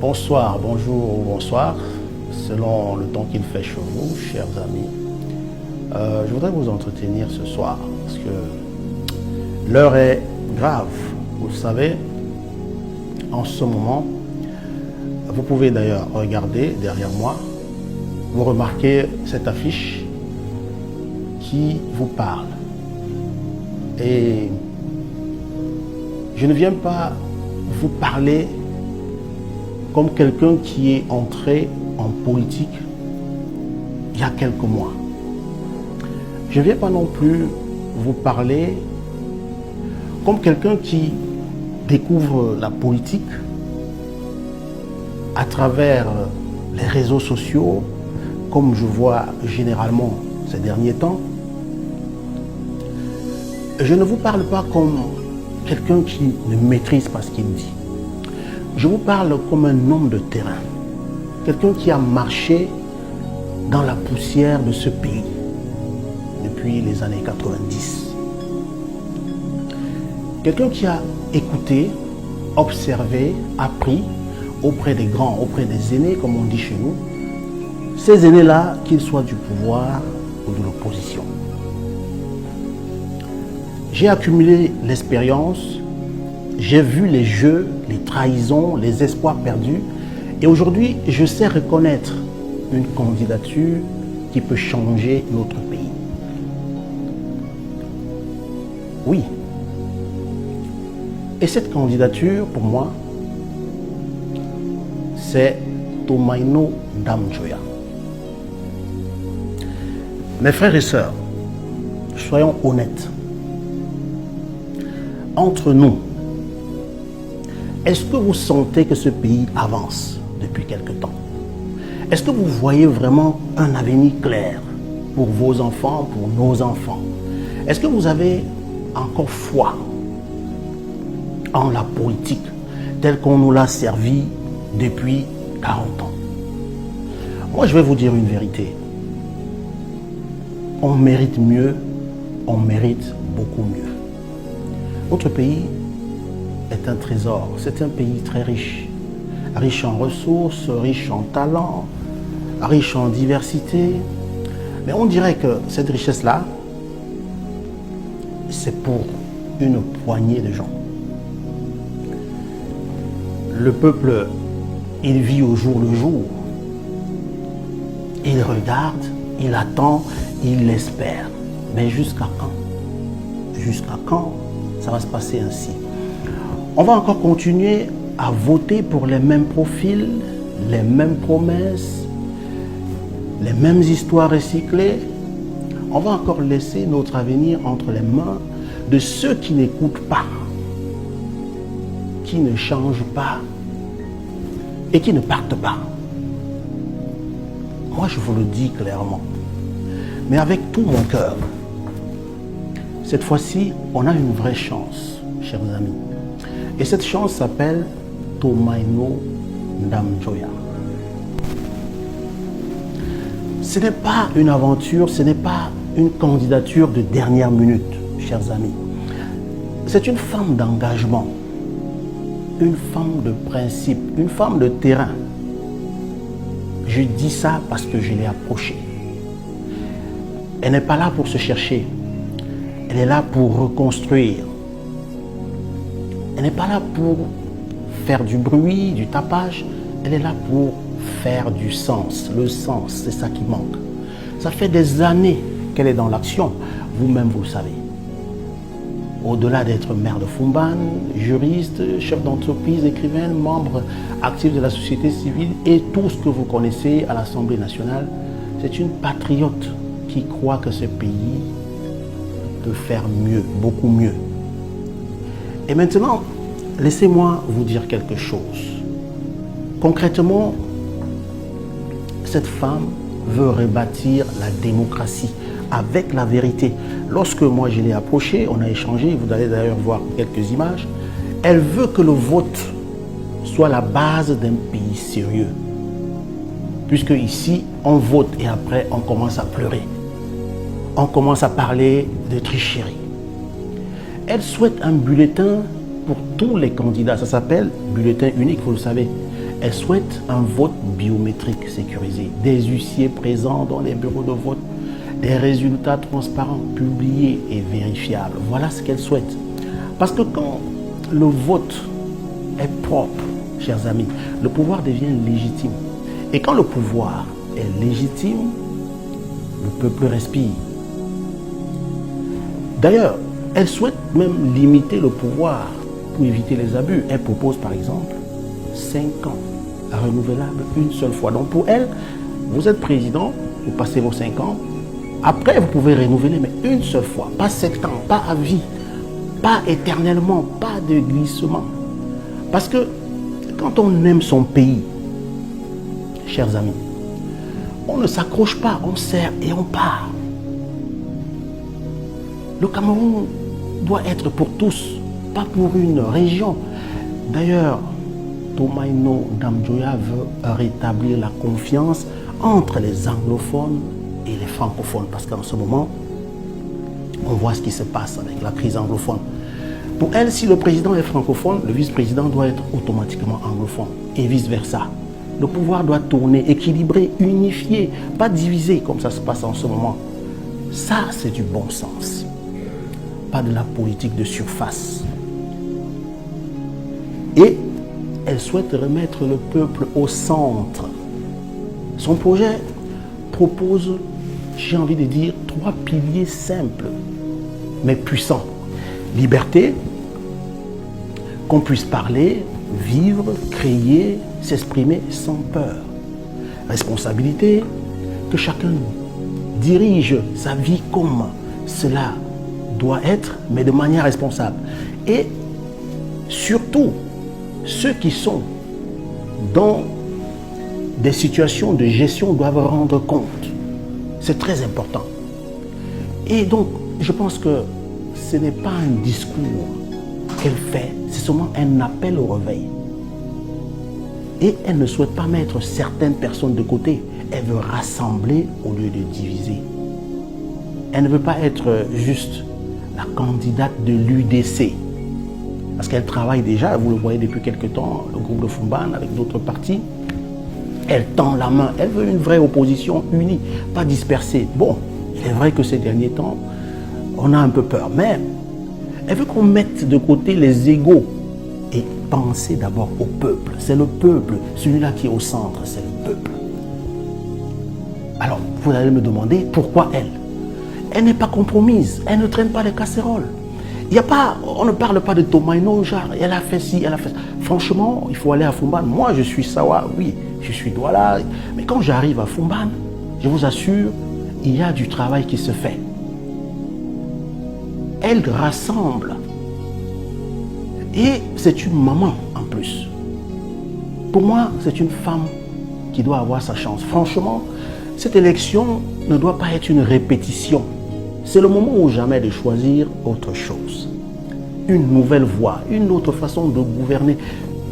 Bonsoir, bonjour ou bonsoir, selon le temps qu'il fait chez vous, chers amis. Je voudrais vous entretenir ce soir, parce que l'heure est grave. Vous le savez, en ce moment, vous pouvez d'ailleurs regarder derrière moi, vous remarquez cette affiche qui vous parle. Et je ne viens pas vous parler comme quelqu'un qui est entré en politique il y a quelques mois. Je ne viens pas non plus vous parler comme quelqu'un qui découvre la politique à travers les réseaux sociaux, comme je vois généralement ces derniers temps. Je ne vous parle pas comme quelqu'un qui ne maîtrise pas ce qu'il dit. Je vous parle comme un homme de terrain, quelqu'un qui a marché dans la poussière de ce pays depuis les années 90. Quelqu'un qui a écouté, observé, appris auprès des grands, auprès des aînés, comme on dit chez nous, ces aînés-là, qu'ils soient du pouvoir ou de l'opposition. J'ai accumulé l'expérience, j'ai vu les jeux, les trahisons, les espoirs perdus. Et aujourd'hui, je sais reconnaître une candidature qui peut changer notre pays. Oui. Et cette candidature, pour moi, c'est Tomaino Ndam-Njoya. Mes frères et sœurs, soyons honnêtes. Entre nous, est-ce que vous sentez que ce pays avance depuis quelque temps? Est-ce que vous voyez vraiment un avenir clair pour vos enfants, pour nos enfants? Est-ce que vous avez encore foi en la politique telle qu'on nous l'a servi depuis 40 ans? Moi, je vais vous dire une vérité. On mérite mieux, on mérite beaucoup mieux. Notre pays est un trésor, c'est un pays très riche. Riche en ressources, riche en talents, riche en diversité. Mais on dirait que cette richesse-là, c'est pour une poignée de gens. Le peuple, il vit au jour le jour. Il regarde, il attend, il espère. Mais jusqu'à quand? Jusqu'à quand ça va se passer ainsi? On va encore continuer à voter pour les mêmes profils, les mêmes promesses, les mêmes histoires recyclées. On va encore laisser notre avenir entre les mains de ceux qui n'écoutent pas, qui ne changent pas et qui ne partent pas. Moi, je vous le dis clairement, mais avec tout mon cœur. Cette fois-ci, on a une vraie chance, chers amis. Et cette chance s'appelle Tomaino Ndam-Njoya. Ce n'est pas une aventure, ce n'est pas une candidature de dernière minute, chers amis. C'est une femme d'engagement, une femme de principe, une femme de terrain. Je dis ça parce que je l'ai approchée. Elle n'est pas là pour se chercher. Elle est là pour reconstruire. Elle n'est pas là pour faire du bruit, du tapage. Elle est là pour faire du sens. Le sens, c'est ça qui manque. Ça fait des années qu'elle est dans l'action. Vous-même, vous le savez. Au-delà d'être maire de Fumban, juriste, chef d'entreprise, écrivaine, membre actif de la société civile et tout ce que vous connaissez à l'Assemblée nationale, c'est une patriote qui croit que ce pays peut faire mieux, beaucoup mieux. Et maintenant, laissez-moi vous dire quelque chose. Concrètement, cette femme veut rebâtir la démocratie avec la vérité. Lorsque moi je l'ai approchée, on a échangé, vous allez d'ailleurs voir quelques images, elle veut que le vote soit la base d'un pays sérieux. Puisque ici, on vote et après on commence à pleurer. On commence à parler de tricherie. Elle souhaite un bulletin pour tous les candidats. Ça s'appelle bulletin unique, vous le savez. Elle souhaite un vote biométrique sécurisé, des huissiers présents dans les bureaux de vote, des résultats transparents, publiés et vérifiables. Voilà ce qu'elle souhaite. Parce que quand le vote est propre, chers amis, le pouvoir devient légitime. Et quand le pouvoir est légitime, le peuple respire. D'ailleurs, elle souhaite même limiter le pouvoir pour éviter les abus. Elle propose par exemple 5 ans renouvelables une seule fois. Donc pour elle, vous êtes président, vous passez vos 5 ans. Après, vous pouvez renouveler, mais une seule fois. Pas 7 ans, pas à vie, pas éternellement, pas de glissement. Parce que quand on aime son pays, chers amis, on ne s'accroche pas, on serre et on part. Le Cameroun doit être pour tous, pas pour une région. D'ailleurs, Tomaino Ndamjoya veut rétablir la confiance entre les anglophones et les francophones. Parce qu'en ce moment, on voit ce qui se passe avec la crise anglophone. Pour elle, si le président est francophone, le vice-président doit être automatiquement anglophone et vice-versa. Le pouvoir doit tourner, équilibré, unifié, pas divisé comme ça se passe en ce moment. Ça, c'est du bon sens. Pas de la politique de surface. Et elle souhaite remettre le peuple au centre. Son projet propose, j'ai envie de dire, 3 piliers simples, mais puissants. Liberté, qu'on puisse parler, vivre, créer, s'exprimer sans peur. Responsabilité, que chacun dirige sa vie comme cela doit être, mais de manière responsable. Et surtout, ceux qui sont dans des situations de gestion doivent rendre compte. C'est très important. Et donc, je pense que ce n'est pas un discours qu'elle fait, c'est seulement un appel au réveil. Et elle ne souhaite pas mettre certaines personnes de côté. Elle veut rassembler au lieu de diviser. Elle ne veut pas être juste la candidate de l'UDC. Parce qu'elle travaille déjà, vous le voyez depuis quelque temps, le groupe de Fumban avec d'autres partis. Elle tend la main. Elle veut une vraie opposition unie, pas dispersée. Bon, il est vrai que ces derniers temps, on a un peu peur. Mais elle veut qu'on mette de côté les égos et penser d'abord au peuple. C'est le peuple, celui-là qui est au centre, c'est le peuple. Alors, vous allez me demander pourquoi elle. Elle n'est pas compromise, elle ne traîne pas les casseroles. Il y a pas, on ne parle pas de Tomaino, genre, elle a fait ci, elle a fait ça. Franchement, il faut aller à Fumban. Moi, je suis Sawa, oui, je suis Douala. Mais quand j'arrive à Fumban, je vous assure, il y a du travail qui se fait. Elle rassemble. Et c'est une maman en plus. Pour moi, c'est une femme qui doit avoir sa chance. Franchement, cette élection ne doit pas être une répétition. C'est le moment ou jamais de choisir autre chose. Une nouvelle voie, une autre façon de gouverner.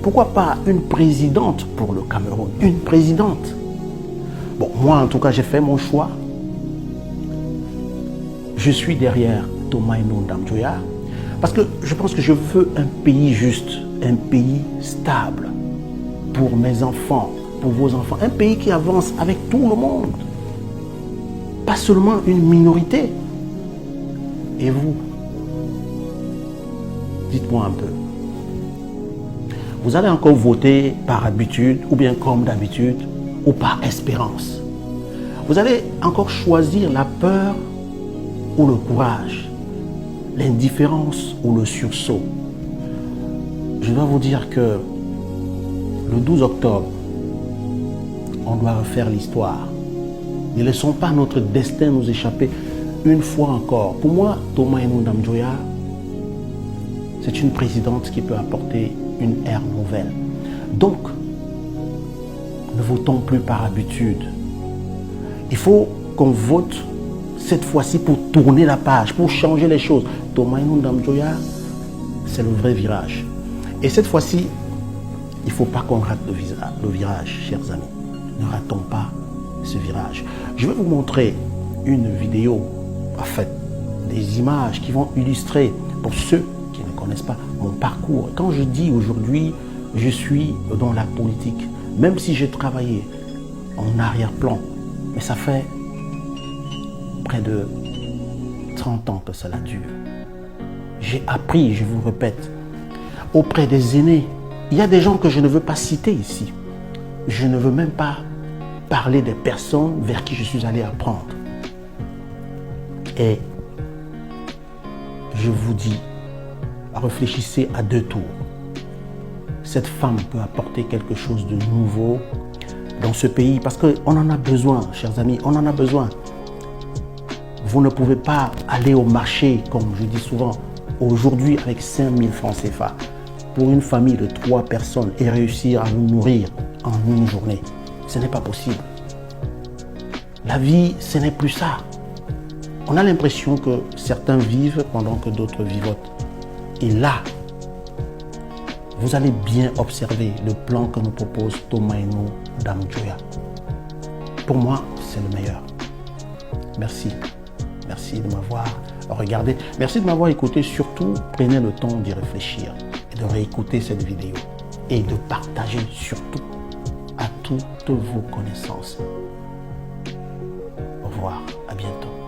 Pourquoi pas une présidente pour le Cameroun? Une présidente. Bon, moi en tout cas, j'ai fait mon choix. Je suis derrière Tomaino Ndamjoya parce que je pense que je veux un pays juste, un pays stable pour mes enfants, pour vos enfants. Un pays qui avance avec tout le monde. Pas seulement une minorité. Et vous, dites-moi un peu. Vous allez encore voter par habitude, ou bien comme d'habitude, ou par espérance. Vous allez encore choisir la peur ou le courage, l'indifférence ou le sursaut. Je dois vous dire que le 12 octobre, on doit refaire l'histoire. Ne laissons pas notre destin nous échapper. Une fois encore, pour moi, Tomaino Ndamjoya, c'est une présidente qui peut apporter une ère nouvelle. Donc, ne votons plus par habitude. Il faut qu'on vote cette fois-ci pour tourner la page, pour changer les choses. Tomaino Ndamjoya, c'est le vrai virage. Et cette fois-ci, il ne faut pas qu'on rate le virage, chers amis. Ne ratons pas ce virage. Je vais vous montrer une vidéo, en fait, des images qui vont illustrer, pour ceux qui ne connaissent pas mon parcours. Quand je dis aujourd'hui, je suis dans la politique, même si j'ai travaillé en arrière-plan, mais ça fait près de 30 ans que cela dure. J'ai appris, je vous répète, auprès des aînés. Il y a des gens que je ne veux pas citer ici. Je ne veux même pas parler des personnes vers qui je suis allé apprendre. Et je vous dis, réfléchissez à 2 tours. Cette femme peut apporter quelque chose de nouveau dans ce pays parce qu'on en a besoin, chers amis, on en a besoin. Vous ne pouvez pas aller au marché, comme je dis souvent, aujourd'hui avec 5 000 francs CFA pour une famille de 3 personnes et réussir à vous nourrir en une journée. Ce n'est pas possible. La vie, ce n'est plus ça. On a l'impression que certains vivent pendant que d'autres vivotent. Et là, vous allez bien observer le plan que nous propose Tomaino Damjoya. Pour moi, c'est le meilleur. Merci. Merci de m'avoir regardé. Merci de m'avoir écouté. Surtout, prenez le temps d'y réfléchir et de réécouter cette vidéo. Et de partager surtout à toutes vos connaissances. Au revoir. À bientôt.